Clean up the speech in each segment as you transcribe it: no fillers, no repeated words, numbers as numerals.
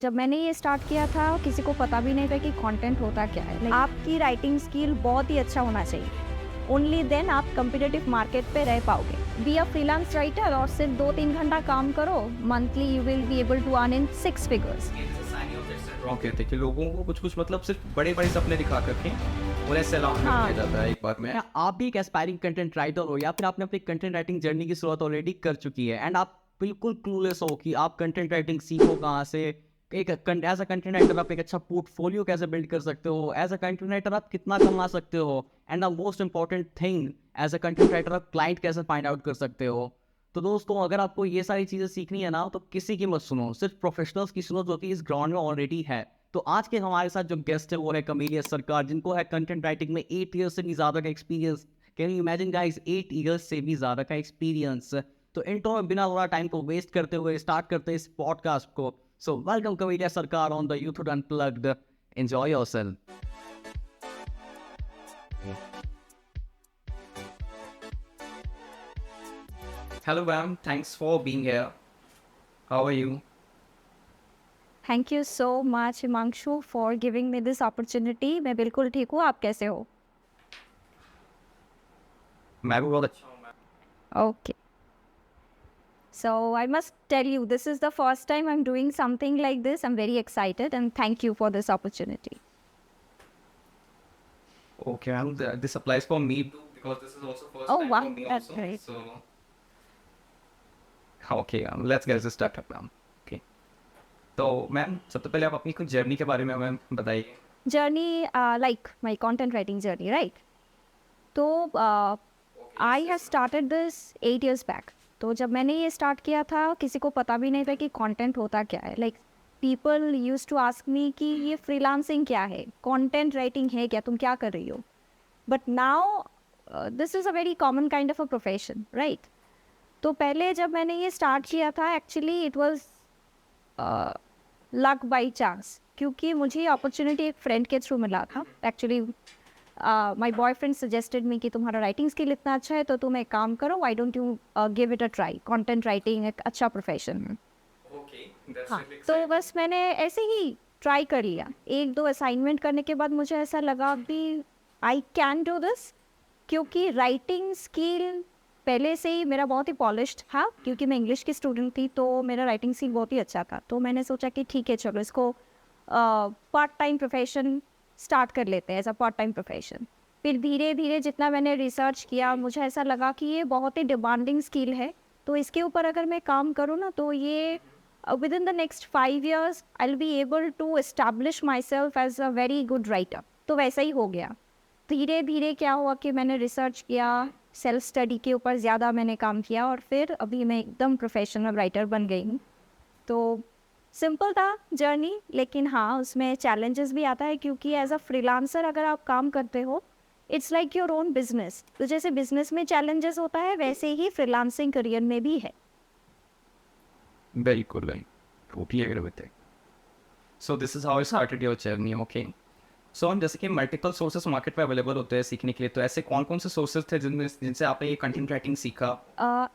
जब मैंने ये स्टार्ट किया था किसी को पता भी नहीं था कि कंटेंट होता क्या है। आपकी राइटिंग स्किल बहुत ही अच्छा होना चाहिए। ओनली देन आप कम्पिटिटिव मार्केट पे रह पाओगे। बी अ फ्रीलांस राइटर और सिर्फ 2-3 घंटा काम करो, monthly you will be able to earn in 6 figures. Wrong कहते हैं कि लोगों को कुछ कुछ मतलब सिर्फ बड़े बड़े सपने दिखा करके उन्हें सैलाब कर हाँ। दिया जाता है एक बार में। क्या आप भी एक एस्पायरिंग कंटेंट राइटर हो या फिर आपने अपनी कंटेंट राइटिंग जर्नी की शुरुआत ऑलरेडी कर चुकी है एंड आप बिल्कुल क्लूलेस हो कि आप कंटेंट राइटिंग सीखो कहाँ से, एक एज अ कंटेंट राइटर आप एक अच्छा पोर्टफोलियो कैसे बिल्ड कर सकते हो, एज अ कंटेंट राइटर आप कितना कमा सकते हो, and the most important thing as a content writer आप क्लाइंट कैसे फाइंड आउट कर सकते हो। तो दोस्तों अगर आपको ये सारी चीज़ें सीखनी है ना तो किसी की मत सुनो, सिर्फ प्रोफेशनल्स की सुनो जो कि इस ग्राउंड में ऑलरेडी है। तो आज के हमारे साथ जो गेस्ट है वो है कमेलिया सरकार, जिनको है कंटेंट राइटिंग में 8 ईयर्स से भी ज़्यादा का experience. Can you imagine guys, 8 years से भी ज़्यादा का एक्सपीरियंस। तो इंट्रो में बिना थोड़ा टाइम को वेस्ट करते हुए स्टार्ट करते हैं इस पॉडकास्ट को। So welcome Kamelia Sarkar on the Youth Unplugged. Enjoy yourself. Hello ma'am, thanks for being here. How are you? Thank you so much Himanshu for giving me this opportunity. मैं बिल्कुल ठीक हूँ, आप कैसे हो? मैं भी बहुत अच्छा हूँ ma'am. Okay, so I must tell you, this is the first time I'm doing something like this. I'm very excited and thank you for this opportunity. Okay ma'am, this applies for me too because this is also first Oh time wow, for me that's also. great. So okay ma'am, let's get this started ma'am. Okay, तो ma'am सबसे पहले आप अपनी कुछ journey के बारे में ma'am बताइए। Journey, like my content writing journey, right? तो I have started this 8 years back. तो जब मैंने ये स्टार्ट किया था किसी को पता भी नहीं था कि कंटेंट होता क्या है। Like people use to ask me कि ये फ्रीलांसिंग क्या है, कंटेंट राइटिंग है क्या, तुम क्या कर रही हो। But now this is a very common kind of a profession, right? तो पहले जब मैंने ये स्टार्ट किया था actually it was luck by chance, क्योंकि मुझे अपॉर्चुनिटी एक फ्रेंड के थ्रू मिला था। Actually my boyfriend suggested me कि तुम्हारा राइटिंग स्किल इतना अच्छा है तो तुम एक काम करो, why don't you give it a try, content writing एक अच्छा प्रोफेशन है। Okay, that's हाँ, really तो exciting. बस मैंने ऐसे ही ट्राई कर लिया। 1-2 असाइनमेंट करने के बाद मुझे ऐसा लगा कि आई कैन डू दिस, क्योंकि राइटिंग स्किल पहले से ही मेरा बहुत ही पॉलिश्ड था, क्योंकि मैं इंग्लिश की स्टूडेंट थी तो मेरा राइटिंग स्किल बहुत ही अच्छा था। तो मैंने सोचा कि ठीक है चलो इसको पार्ट टाइम प्रोफेशन स्टार्ट कर लेते हैं, as a part time profession. फिर धीरे धीरे जितना मैंने रिसर्च किया मुझे ऐसा लगा कि ये बहुत ही डिमांडिंग स्किल है, तो इसके ऊपर अगर मैं काम करूँ ना तो ये within the next 5 years I'll be able to establish myself as a very good writer। तो वैसा ही हो गया। धीरे धीरे क्या हुआ कि मैंने रिसर्च किया, सेल्फ स्टडी के ऊपर ज़्यादा मैंने काम किया और फिर अभी मैं एकदम प्रोफेशनल राइटर बन गई हूँ। तो सिंपल था जर्नी, लेकिन हाँ उसमें चैलेंजेस भी आता है, क्योंकि एज अ फ्रीलांसर अगर आप काम करते हो it's like your own business. तो जैसे बिजनेस में चैलेंजेस होता है वैसे ही फ्रीलांसिंग करियर में भी है। Very cool, very totally agree with it. So this is how I started your journey, okay? So हम जैसे कि मल्टीपल सोर्सेस मार्केट में अवेलेबल होते हैं सीखने के लिए, तो ऐसे कौन कौन से सोर्सेस थे जिनसे आपने ये कंटेंट राइटिंग सीखा?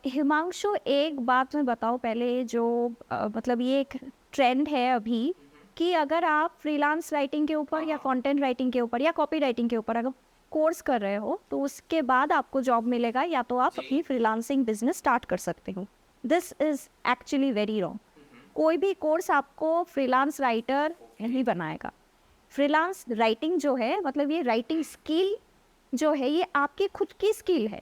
हिमांशु, एक बात मैं बताऊँ पहले, जो मतलब ये एक ट्रेंड है अभी कि अगर आप फ्रीलांस राइटिंग के ऊपर या कंटेंट राइटिंग के ऊपर या कॉपी राइटिंग के ऊपर अगर कोर्स कर रहे हो तो उसके बाद आपको जॉब मिलेगा, या तो आप अपनी फ्रीलांसिंग बिजनेस स्टार्ट कर सकते हो। This is actually very wrong. कोई भी कोर्स आपको फ्रीलांस राइटर नहीं बनाएगा। फ्रीलांस राइटिंग जो है, मतलब ये राइटिंग स्किल जो है ये आपकी खुद की स्किल है,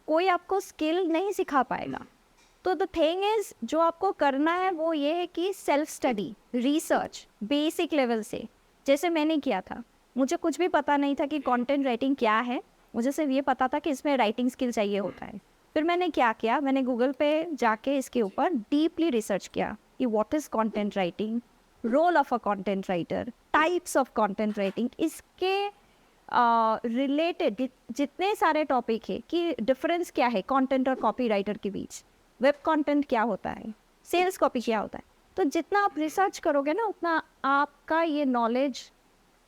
कोई आपको स्किल नहीं सिखा पाएगा। तो द थिंग इज, जो आपको करना है वो ये है कि self study, research basic level से, जैसे मैंने किया था। मुझे कुछ भी पता नहीं था कि कंटेंट राइटिंग क्या है, मुझे सिर्फ ये पता था कि इसमें राइटिंग स्किल चाहिए होता है। फिर मैंने क्या किया, मैंने गूगल पे जाके इसके ऊपर डीपली रिसर्च किया कि what is content writing, role of a content writer, types of content writing, इसके रिलेटेड जितने सारे टॉपिक है कि डिफरेंस क्या है कंटेंट और कॉपी राइटर के बीच, वेब कंटेंट क्या होता है, सेल्स कॉपी क्या होता है। तो जितना आप रिसर्च करोगे ना उतना आपका ये नॉलेज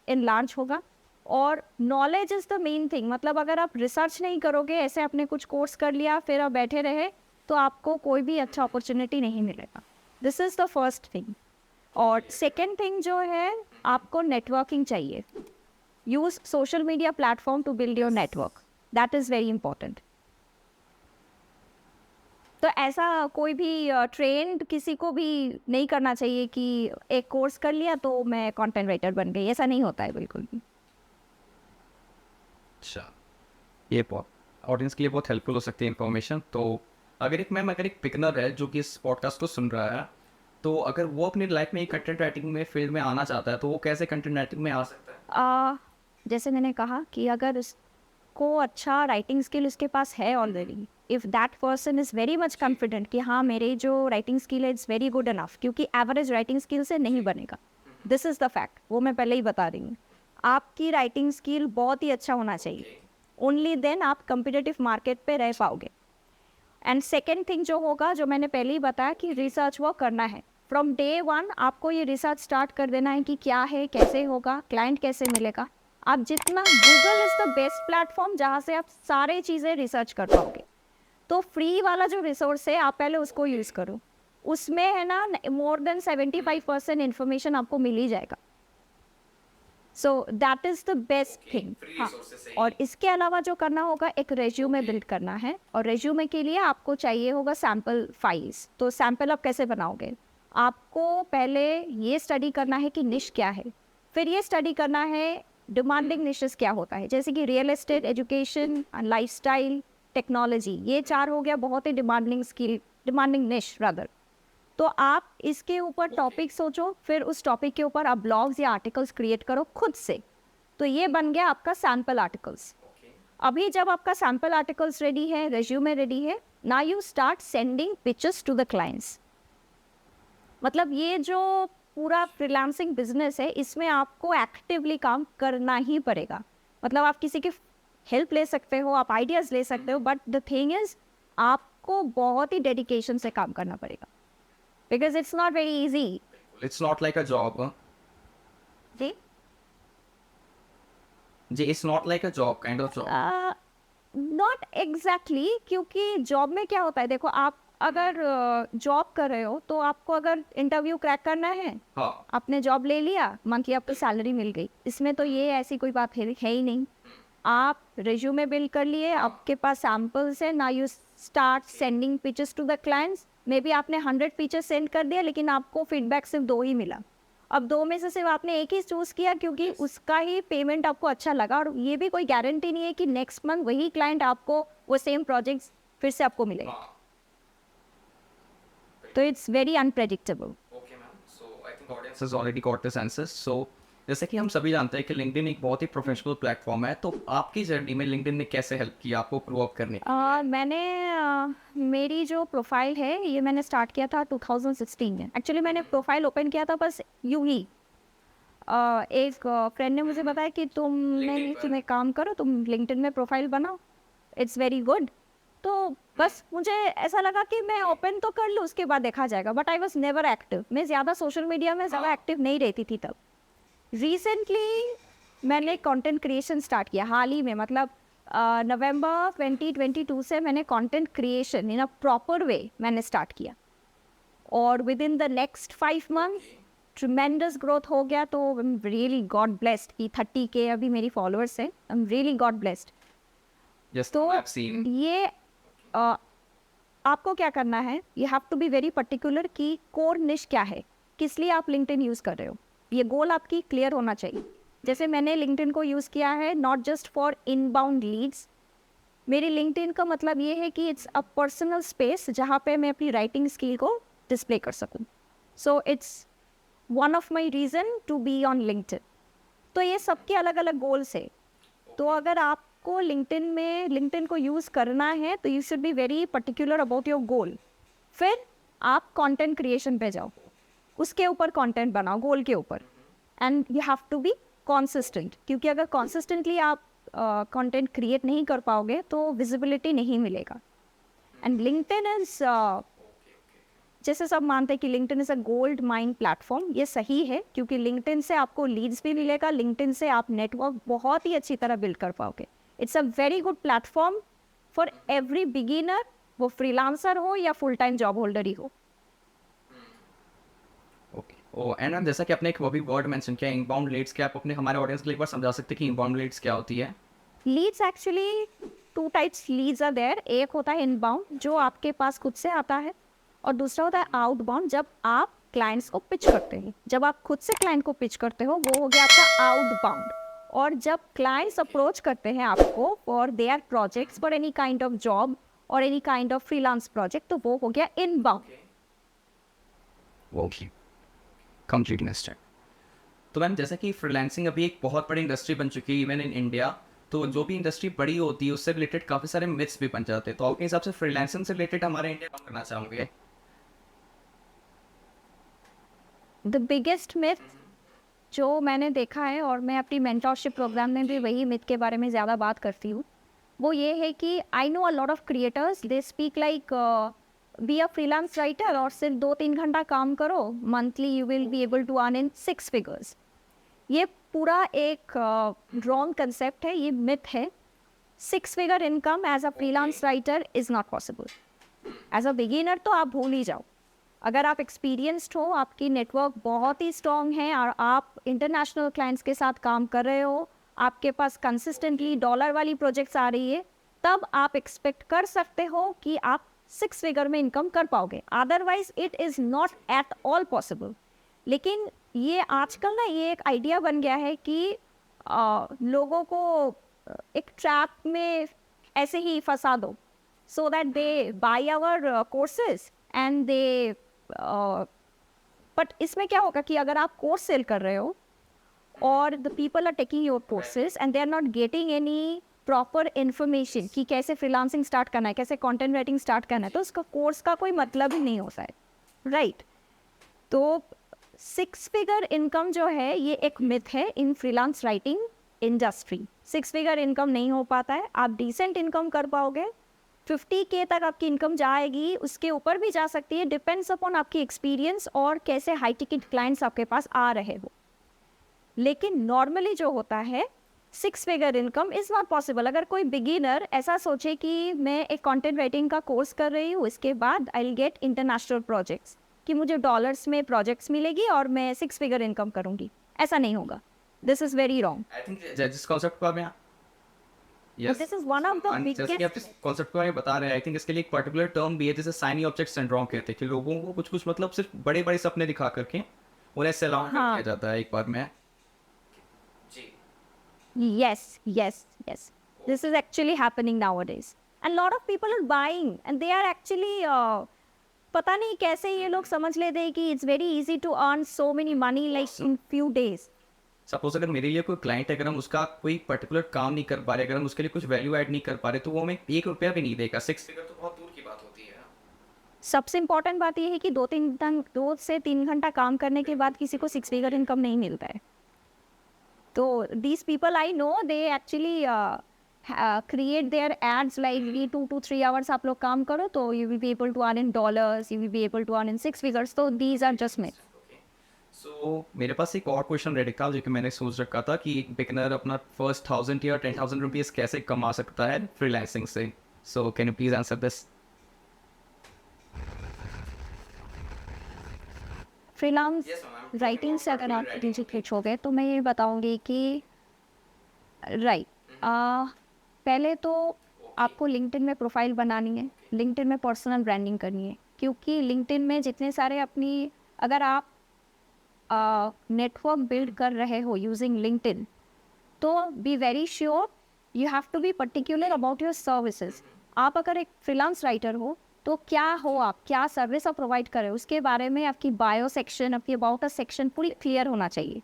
इनलार्ज होगा। और knowledge is the main thing. मतलब अगर आप रिसर्च नहीं करोगे, ऐसे आपने कुछ कोर्स कर लिया फिर आप बैठे रहे, तो आपको कोई भी अच्छा अपॉर्चुनिटी नहीं मिलेगा। This is the first thing. और सेकेंड थिंग जो है, आपको नेटवर्किंग चाहिए. Use social media platform to build your network. That is very important. तो ऐसा कोई भी ट्रेंड किसी को भी नहीं करना चाहिए कि एक कोर्स कर लिया तो मैं कंटेंट राइटर बन गई. ऐसा नहीं होता है बिल्कुल भी. अच्छा, ये बहुत ऑडियंस के लिए बहुत हेल्पफुल हो सकती है इन्फॉर्मेशन. तो अगर एक बिगनर है जो कि इस पॉडकास्ट को सुन रहा है, तो अगर वो अपनी लाइफ में कंटेंट राइटिंग में फील्ड में आना चाहता है, तो वो कैसे कंटेंट राइटिंग में आ सकता है? जैसे मैंने कहा कि अगर उसको अच्छा राइटिंग स्किल उसके पास है already, if that person is very much confident कि हाँ मेरी जो राइटिंग स्किल है इट्स वेरी गुड इनफ, क्योंकि एवरेज राइटिंग स्किल से नहीं बनेगा. This is the fact. वो मैं पहले ही बता रही हूँ. आपकी राइटिंग स्किल बहुत ही अच्छा होना चाहिए. ओनली देन आप कम्पिटिटिव मार्केट पे रह पाओगे. एंड सेकेंड थिंग जो होगा, जो मैंने पहले ही बताया कि रिसर्च वर्क करना है. फ्रॉम डे वन आपको ये रिसर्च स्टार्ट कर देना है कि क्या है, कैसे होगा, क्लाइंट कैसे मिलेगा. आप जितना, Google is the best platform जहाँ से आप सारे चीज़ें रिसर्च कर पाओगे. तो फ्री वाला जो रिसोर्स है आप पहले उसको यूज़ करो. उसमें है ना मोर देन 75% इन्फॉर्मेशन आपको मिल ही जाएगा. So that is the best thing. हाँ, और इसके अलावा जो करना होगा, एक रेज्यूमे बिल्ड करना है. और रेज्यूमे के लिए आपको चाहिए होगा सैम्पल फाइल्स. तो सैम्पल आप कैसे बनाओगे? आपको पहले ये स्टडी करना है कि निश क्या है. फिर ये स्टडी करना है डिमांडिंग निशेस क्या होता है, जैसे कि real estate, education, lifestyle, technology. ये 4 हो गया बहुत ही डिमांडिंग स्किल, डिमांडिंग निश रादर. तो आप इसके ऊपर टॉपिक सोचो, फिर उस टॉपिक के ऊपर आप ब्लॉग्स या आर्टिकल्स क्रिएट करो खुद से. तो ये बन गया आपका सैम्पल आर्टिकल्स. अभी जब आपका सैम्पल आर्टिकल्स रेडी है, रेज्यूमे रेडी है, now you start sending pitches to the clients. मतलब ये जो पूरा फ्रीलांसिंग बिजनेस है, इसमें आपको एक्टिवली काम करना ही पड़ेगा. मतलब आप किसी की हेल्प ले सकते हो, आप आइडियाज़ ले सकते हो, बट द थिंग इज़ आपको बहुत ही डेडिकेशन से काम करना पड़ेगा. Because it's not very easy. It's not like a job. जी, it's not like a job, kind of job. Not exactly. क्योंकि जॉब में क्या होता है, देखो आप अगर जॉब कर रहे हो तो आपको अगर इंटरव्यू क्रैक करना है, हाँ, आपने जॉब ले लिया, मंथली आपको सैलरी मिल गई. इसमें तो ये ऐसी कोई बात है ही नहीं. आप रिज्यूमे बिल्ड कर लिए, आपके पास सैम्पल्स है, ना you start sending pitches to the clients. Maybe आपने 100 पिचेस सेंड कर दिया, लेकिन आपको फीडबैक सिर्फ 2 ही मिला. अब 2 में से सिर्फ आपने एक ही चूज़ किया क्योंकि उसका ही पेमेंट आपको अच्छा लगा. और ये भी कोई गारंटी नहीं है कि नेक्स्ट मंथ वही क्लाइंट आपको वो सेम प्रोजेक्ट्स फिर से आपको मिलेगा. तो it's very unpredictable. Okay ma'am. So I think audience has already got this answers. So जैसे कि हम सभी जानते हैं कि लिंक्डइन एक बहुत ही प्रोफेशनल प्लेटफॉर्म है, तो आपकी जर्नी में लिंक्डइन ने कैसे हेल्प किया आपको ग्रो अप करने के? मैंने मेरी जो प्रोफाइल है ये मैंने स्टार्ट किया था 2016 में. एक्चुअली मैंने प्रोफाइल ओपन किया था बस यूं ही. एक फ्रेंड ने मुझे बताया कि तुम एक काम करो, तुम लिंक्डइन में प्रोफाइल बनाओ, इट्स वेरी गुड. तो बस मुझे ऐसा लगा कि मैं ओपन तो कर लूँ, उसके बाद देखा जाएगा. But I was never active. मैं ज़्यादा सोशल मीडिया में ज़्यादा एक्टिव नहीं रहती थी तब. रिसेंटली मैंने कंटेंट क्रिएशन स्टार्ट किया हाल ही में. मतलब नवंबर 2022 से मैंने content creation in a proper way मैंने स्टार्ट किया. और within the next 5 month tremendous growth हो गया. तो I am really God blessed कि 30K अभी मेरी फॉलोअर्स हैं. I am really God blessed. Yes, तो I've seen. ये आपको क्या करना है, you have to be very particular कि कोर निश क्या है, किस लिए आप लिंक्डइन यूज़ कर रहे हो. ये गोल आपकी क्लियर होना चाहिए. जैसे मैंने लिंक्डइन को यूज़ किया है not just for inbound leads. मेरी लिंक्डइन का मतलब ये है कि इट्स अ पर्सनल स्पेस जहाँ पे मैं अपनी राइटिंग स्किल को डिस्प्ले कर सकूँ. So it's one of my reason to be on LinkedIn. तो ये सबके अलग अलग गोल्स है. तो अगर आपको लिंक्डइन को यूज़ करना है तो you should be very particular about your goal. फिर आप कंटेंट क्रिएशन पे जाओ, उसके ऊपर कंटेंट बनाओ गोल के ऊपर. And you have to be consistent, क्योंकि अगर कॉन्सिस्टेंटली आप कंटेंट क्रिएट नहीं कर पाओगे तो विजिबिलिटी नहीं मिलेगा. एंड लिंक्डइन इज, जैसे सब मानते हैं कि LinkedIn is a gold mine platform, ये सही है क्योंकि लिंक्डइन से आपको लीड्स भी मिलेगा, लिंक्डइन से आप नेटवर्क बहुत ही अच्छी तरह बिल्ड कर पाओगे. It's a very good platform for every beginner, वो फ्रीलांसर हो या फुल टाइम जॉब होल्डर ही हो. ओके ओ एंड जैसा कि आपने एक वो भी वर्ड मेंशन किया इनबाउंड लीड्स, क्या आप अपने हमारे ऑडियंस के लिए एक बार समझा सकते हैं कि इनबाउंड लीड्स क्या होती है? Leads actually two types leads are there. एक होता है इनबाउंड जो आपके पास खुद से आता है, और दूसरा होता है आउटबाउंड जब आप क्लाइंट्स को पिच करते हैं। जब आप खुद से क्लाइंट को पिच करते हो वो हो गया आपका आउटबाउंड, और जब क्लाइंट्स अप्रोच करते हैं आपको for their projects, for any kind of job और any kind of freelance project, तो वो हो गया इनबाउंड। Okay, complete understand. तो मैम जैसा कि फ्रीलांसिंग अभी एक बहुत बड़ी इंडस्ट्री बन चुकी है इवन इन इंडिया, तो जो भी इंडस्ट्री बड़ी होती है उससे रिलेटेड काफ़ी सारे मिथ्स भी बन जाते हैं, तो आपके हिसाब से फ्रीलांसिंग से रिलेटेड हमारे इंडिया काम करना चाहोगे? द बिगेस्ट मिथ जो मैंने देखा है, और मैं अपनी मेंटरशिप प्रोग्राम में भी वही मिथ के बारे में ज़्यादा बात करती हूँ, वो ये है कि I know a lot of creators they speak like be a freelance writer और सिर्फ 2-3 घंटा काम करो, monthly you will be able to earn in 6 figures. ये पूरा एक रॉन्ग कंसेप्ट है, ये मिथ है। 6 figure income as a freelance writer is not possible. As a beginner तो आप भूल ही जाओ। अगर आप एक्सपीरियंस्ड हो, आपकी नेटवर्क बहुत ही स्ट्रॉन्ग है और आप इंटरनेशनल क्लाइंट्स के साथ काम कर रहे हो, आपके पास कंसिस्टेंटली डॉलर वाली प्रोजेक्ट्स आ रही है, तब आप एक्सपेक्ट कर सकते हो कि आप 6 फिगर में इनकम कर पाओगे। Otherwise it is not at all possible. लेकिन ये आजकल ना ये एक आइडिया बन गया है कि लोगों को एक ट्रैप में ऐसे ही फंसा दो, so that they buy our courses and they but इसमें क्या होगा कि अगर आप कोर्स सेल कर रहे हो और the people are taking your courses and they are not getting any proper information कि कैसे फ्रीलांसिंग स्टार्ट करना है, कैसे कंटेंट राइटिंग स्टार्ट करना है, तो उसका कोर्स का कोई मतलब ही नहीं होता है, राइट? तो 6 फिगर इनकम जो है ये एक मिथ है in freelance writing industry. 6 figure income नहीं हो पाता है। आप डिसेंट इनकम कर पाओगे, 50K तक आपकी इनकम जाएगी, उसके ऊपर भी जा सकती है, डिपेंड्स अपॉन आपकी एक्सपीरियंस और कैसे हाई टिकट क्लाइंट्स आपके पास आ रहे हो। लेकिन नॉर्मली जो होता है 6 figure income is not possible. अगर कोई बिगिनर ऐसा सोचे कि मैं एक कंटेंट राइटिंग का कोर्स कर रही हूँ, इसके बाद I will get international projects, कि मुझे डॉलर्स में प्रोजेक्ट्स मिलेगी और मैं 6 फिगर इनकम करूँगी, ऐसा नहीं होगा। This is very wrong. I think जिस कॉन्सेप्ट को मैं But this is one of the जैसे कि आप biggest. इस कॉन्सेप्ट को बता रहे हैं, आई थिंक इसके लिए एक पर्टिकुलर टर्म भी है जिसे साइनी ऑब्जेक्ट सिंड्रोम कहते हैं, कि लोगों को कुछ कुछ मतलब सिर्फ बड़े बड़े सपने दिखा करके उन्हें सैलान कर हाँ. दिया जाता है एक बार में। जी, Yes. This is actually happening nowadays. And lot of people are buying and they are actually पता नहीं कैसे ये लोग समझ लेते हैं कि it's very easy to earn so many money like in few days. Suppose अगर मेरे लिए कोई क्लाइंट है, अगर हम उसका कोई पर्टिकुलर काम नहीं कर पा रहे, अगर हम उसके लिए कुछ वैल्यू ऐड नहीं कर पा रहे, तो वो हमें 1 रुपया भी नहीं देगा। 6 फिगर तो बहुत दूर की बात होती है। सबसे इम्पोर्टेंट बात ये है कि 2 से 3 घंटा काम करने के बाद किसी को 6 फिगर इनकम नहीं मिलता है। तो these people I know they actually create their ads like 2 to 3 hours आप लोग काम करो तो you will be able to earn in dollars, you will be able to earn in 6 figures. तो these are just myth. So मेरे पास एक और क्वेश्चन रेडी था जो कि मैंने सोच रखा था कि एक बिगनर अपना फर्स्ट 1000 या 10,000 रुपीज़ कैसे कमा सकता है फ्रीलांसिंग से। So can you please answer this? Freelance writing से अगर आप मुझे पूछोगे तो मैं ये बताऊंगी कि राइट पहले तो आपको लिंक्डइन में प्रोफाइल बनानी है, लिंक्डइन में पर्सनल ब्रांडिंग करनी है, क्योंकि लिंक्डइन में जितने सारे अपनी अगर आप नेटवर्क बिल्ड कर रहे हो यूजिंग लिंक्डइन, तो be very sure you have to be particular about your services. आप अगर एक फ्रीलांस राइटर हो तो क्या हो, आप क्या सर्विस आप प्रोवाइड करें, उसके बारे में आपकी बायो सेक्शन, आपकी अबाउट अ सेक्शन पूरी क्लियर होना चाहिए।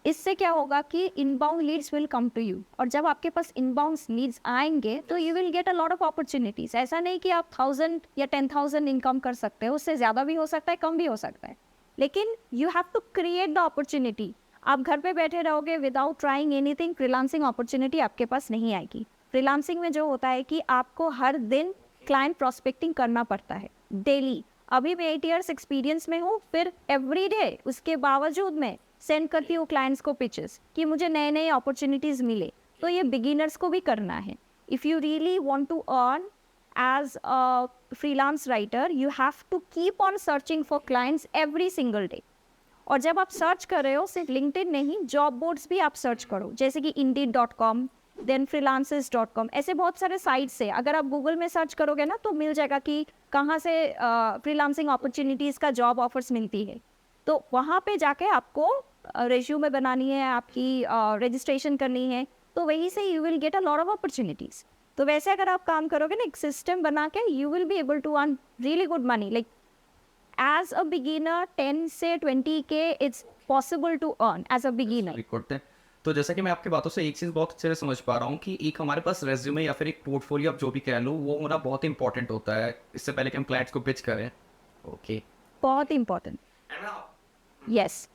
इससे क्या होगा कि inbound leads will come to you, और जब आपके पास इनबाउंड लीड्स आएंगे तो you will get a lot of opportunities. ऐसा नहीं कि आप 1000 या 10,000 इनकम कर सकते हो, उससे ज़्यादा भी हो सकता है, कम भी हो सकता है, लेकिन you have to create the opportunity. आप घर पे बैठे रहोगे without trying anything, freelancing opportunity आपके पास नहीं आएगी। फ्रीलांसिंग में जो होता है कि आपको हर दिन क्लाइंट प्रोस्पेक्टिंग करना पड़ता है डेली। अभी मैं 8 years एक्सपीरियंस में हूँ, फिर एवरी डे उसके बावजूद मैं सेंड करती हूँ क्लाइंट्स को पिचेस कि मुझे नए नए अपॉर्चुनिटीज़ मिले। तो ये बिगिनर्स को भी करना है। If you really want to earn as a freelance writer, you have to keep on searching for clients every single day. और जब आप सर्च कर रहे हो सिर्फ लिंक्डइन नहीं, जॉब बोर्ड्स भी आप सर्च करो, जैसे कि indeed.com, देन freelancers.com, ऐसे बहुत सारे साइट्स है. अगर आप गूगल में सर्च करोगे ना तो मिल जाएगा कि कहाँ से फ्रीलांसिंग अपॉर्चुनिटीज़ का जॉब ऑफर्स मिलती है. तो वहाँ पे जाके आपको रेज्यूमे बनानी है, आपकी रजिस्ट्रेशन करनी है, तो वहीं से you will get a lot of opportunities. तो वैसे अगर आप काम करोगे ना एक सिस्टम बना के, you will be able to earn really good money. Like as a beginner 10 से 20K it's possible to earn as a beginner. Record है. तो जैसा कि मैं आपकी बातों से एक चीज़ बहुत अच्छे से समझ पा रहा हूँ कि एक हमारे पास रेज्यूमे या फिर एक पोर्टफोलियो, आप जो भी कह लो, वो होना बहुत इंपॉर्टेंट होता है इससे पहले कि हम क्लाइंट्स को पिच करें. ओके. बहुत इंपॉर्टेंट. यस.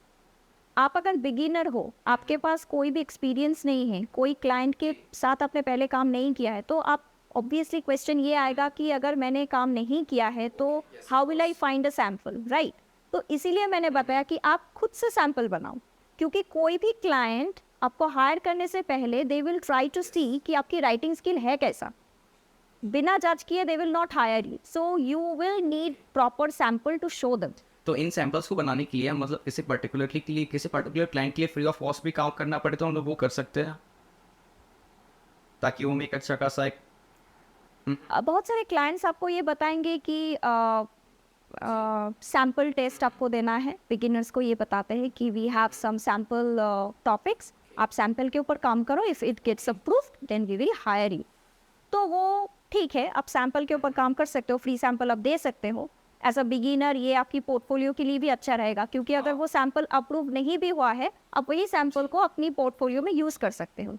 आप अगर बिगिनर हो, आपके पास कोई भी एक्सपीरियंस नहीं है, कोई क्लाइंट के साथ आपने पहले काम नहीं किया है, तो आप ऑब्वियसली क्वेश्चन ये आएगा कि अगर मैंने काम नहीं किया है तो how will I find a sample, right? तो इसीलिए मैंने बताया कि आप खुद से सैम्पल बनाओ, क्योंकि कोई भी क्लाइंट आपको हायर करने से पहले they will try to see कि आपकी राइटिंग स्किल है कैसा. बिना जज किए they will not hire you, so you will need proper sample to show them. तो इन सैम्पल्स को बनाने के लिए, मतलब किसी पर्टिकुलरली के लिए, किसी पर्टिकुलर क्लाइंट के लिए फ्री ऑफ कॉस्ट भी काम करना पड़े तो हम लोग वो कर सकते हैं, ताकि वो एक अच्छा खासा एक बहुत सारे क्लाइंट्स आपको ये बताएंगे कि सैम्पल टेस्ट आपको देना है. बिगिनर्स को ये बताते हैं कि we have some sample topics, आप सैम्पल के ऊपर काम करो, if it gets approved then we will hire you. तो वो ठीक है, आप सैम्पल के ऊपर काम कर सकते हो, फ्री सैम्पल आप दे सकते हो एज अ बिगिनर. ये आपकी पोर्टफोलियो के लिए भी अच्छा रहेगा, क्योंकि अगर वो सैम्पल अप्रूव नहीं भी हुआ है, आप वही सैम्पल को अपनी पोर्टफोलियो में यूज़ कर सकते हो.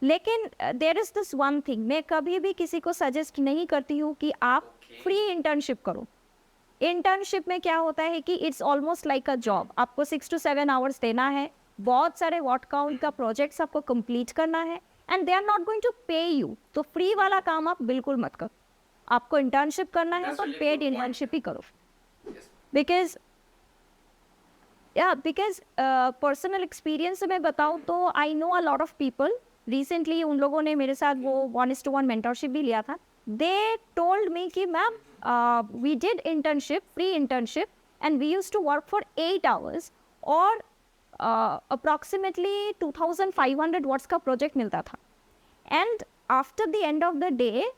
लेकिन there is this one thing, मैं कभी भी किसी को सजेस्ट नहीं करती हूँ कि आप फ्री इंटर्नशिप करो. इंटर्नशिप में क्या होता है कि it's almost like a job. आपको 6 to 7 आवर्स देना है, बहुत सारे वॉट काउंट का प्रोजेक्ट्स आपको कंप्लीट करना है, and they are not going to pay you. तो फ्री वाला काम आप बिल्कुल मत करो. आपको इंटर्नशिप करना है तो पेड इंटर्नशिप ही करो. बिकॉज पर्सनल एक्सपीरियंस से मैं बताऊँ तो आई know a lot of people. Recently उन लोगों ने मेरे साथ वो 1:1 मेंटरशिप भी लिया था. दे टोल्ड मी कि ma'am we did internship, free internship, and we used to work for 8 hours और अप्रॉक्सीमेटली 2500 वॉट्स का प्रोजेक्ट मिलता था. And after the end of the day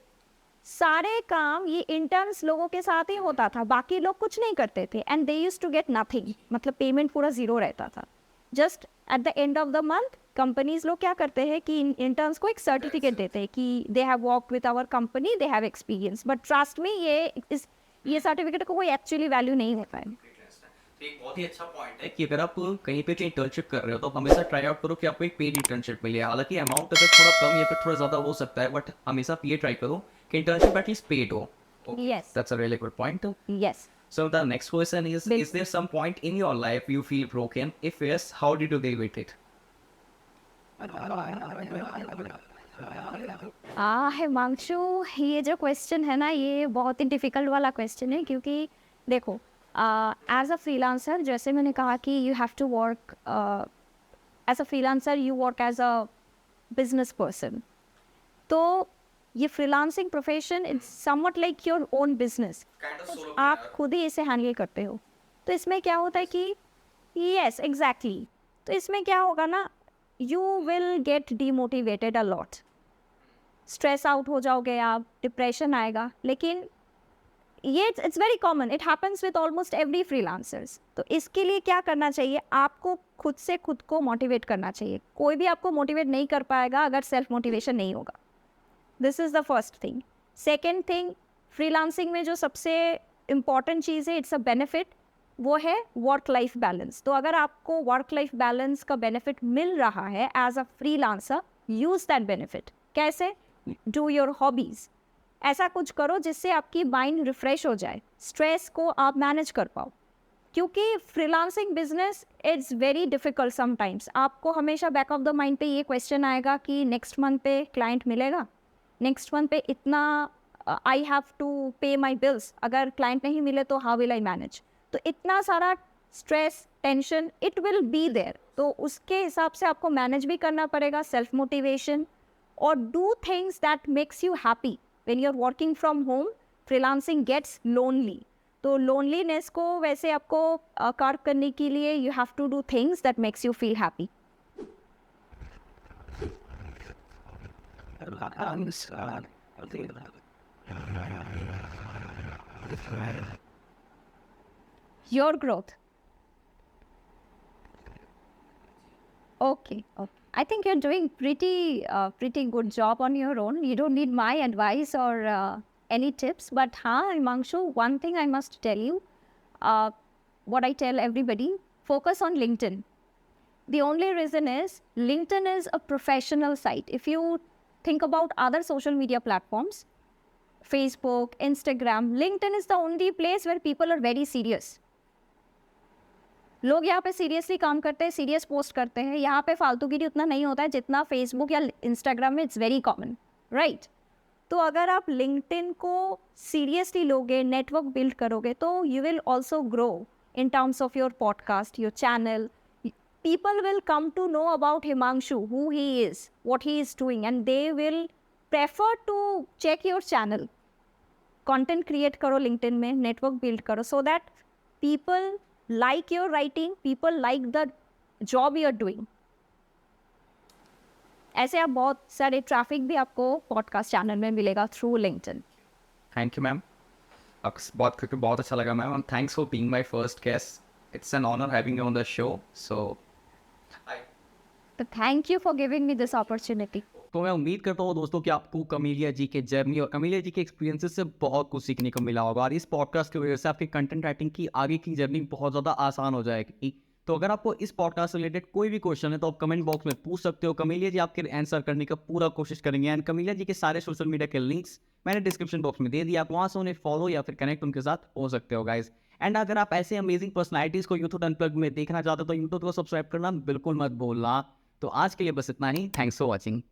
सारे काम ये इंटर्न्स लोगों के साथ ही होता था, बाकी लोग कुछ नहीं करते थे, and they used to get nothing. मतलब पेमेंट पूरा ज़ीरो रहता था. Just at the end of the month companies लोग क्या करते हैं कि इंटर्न्स को एक सर्टिफिकेट देते हैं कि they have worked with our company, they have experience. But trust me, ये सर्टिफिकेट को कोई एक्चुअली वैल्यू नहीं होता है. तो एक बहुत ही अच्छा पॉइंट है कि अगर आप कहीं पे इंटर्नशिप कर रहे हो तो हमेशा ट्राई आउट करो कि आपको एक पेड इंटर्नशिप मिले. हालांकि अमाउंट अगर थोड़ा कम या फिर थोड़ा ज़्यादा हो सकता है, बट हमेशा ये ट्राई करो कि इंटर्नशिप एटलीस्ट पेड हो. Yes. That's a really good point. Yes. So the next question is there some point in your life you feel broken? If yes, how did you deal with it? Himanshu, ये जो question है ना, ये बहुत ही difficult वाला question है, क्योंकि देखो एज अ फ्रीलांसर, जैसे मैंने कहा कि you have to work as a freelancer, you work as a business person. तो ये freelancing profession it's somewhat like your own business. आप खुद ही इसे हैंडल करते हो. तो इसमें क्या होता है कि यस एग्जैक्टली, तो इसमें क्या होगा ना, you will gate demotivated a lot, stress out हो जाओगे आप, डिप्रेशन आएगा. लेकिन ये it's very common, it happens with almost every freelancers. तो इसके लिए क्या करना चाहिए, आपको खुद से खुद को मोटिवेट करना चाहिए. कोई भी आपको मोटिवेट नहीं कर पाएगा अगर सेल्फ मोटिवेशन नहीं होगा. This is the first thing. Second thing, freelancing में जो सबसे इम्पॉर्टेंट चीज़ है, इट्स अ बेनिफिट, वो है वर्क लाइफ बैलेंस. तो अगर आपको वर्क लाइफ बैलेंस का बेनिफिट मिल रहा है as a freelancer, use that benefit. कैसे? Do your hobbies. ऐसा कुछ करो जिससे आपकी माइंड रिफ्रेश हो जाए, स्ट्रेस को आप मैनेज कर पाओ. क्योंकि freelancing business it's very difficult sometimes. आपको हमेशा बैक ऑफ द माइंड पे ये क्वेश्चन आएगा कि नेक्स्ट मंथ पे क्लाइंट मिलेगा, नेक्स्ट मंथ पे इतना आई हैव टू पे माई बिल्स, अगर क्लाइंट नहीं मिले तो हाउ विल आई मैनेज. तो इतना सारा stress, tension, it will be there. तो उसके हिसाब से आपको मैनेज भी करना पड़ेगा, सेल्फ मोटिवेशन, और do things that makes you happy. When you are working from home freelancing gets lonely. तो लोनलीनेस को वैसे आपको कार्व करने के लिए you have to do things that makes you feel happy. Your growth. Okay. I think you're doing pretty good job on your own. You don't need my advice or any tips. But Himanshu, one thing I must tell you, what I tell everybody, focus on LinkedIn. The only reason is LinkedIn is a professional site. If you think about other social media platforms, Facebook, Instagram, LinkedIn is the only place where people are very serious. लोग यहाँ पे seriously काम करते हैं, serious post करते हैं. यहाँ पे फालतूगिरी उतना नहीं होता है जितना फेसबुक या इंस्टाग्राम में. It's very common, right? तो अगर आप लिंक्डइन को सीरियसली लोगे, नेटवर्क बिल्ड करोगे, तो you will also grow in terms of your podcast, your channel. People will come to know about Himanshu, who he is, what he is doing, and they will prefer to check your channel. Content create karo LinkedIn में, network build karo, so that people like your writing, people like the job you are doing. ऐसे आप बहुत सारे traffic भी आपको podcast channel में मिलेगा through LinkedIn. Thank you ma'am, आपसे बात करके बहुत अच्छा लगा ma'am. Thanks for being my first guest. It's an honour having you on the show. So thank you for giving me this opportunity. तो मैं उम्मीद करता हूँ दोस्तों कि आपको कमीलिया जी के जर्नी और कमीलिया जी के एक्सपीरियंसेस से बहुत कुछ सीखने को मिला होगा, और इस पॉडकास्ट की वजह से आपकी कंटेंट राइटिंग की आगे की जर्नी बहुत ज़्यादा आसान हो जाएगी. तो अगर आपको इस पॉडकास्ट से रिलेटेड कोई भी क्वेश्चन है तो आप कमेंट बॉक्स में पूछ सकते हो. कमीलिया जी आपके आंसर करने का पूरा कोशिश करेंगे. एंड कमीलिया जी के सारे सोशल मीडिया के लिंक्स मैंने डिस्क्रिप्शन बॉक्स में दे दिया, आप वहाँ से उन्हें फॉलो या फिर कनेक्ट उनके साथ हो सकते हो गाइज. एंड अगर आप ऐसे अमेजिंग पर्सनैलिटीज़ को यूट्यूब अनप्लग में देखना चाहते हो तो यूट्यूब को सब्सक्राइब करना बिल्कुल मत भूलना. तो आज के लिए बस इतना ही. Thanks for watching.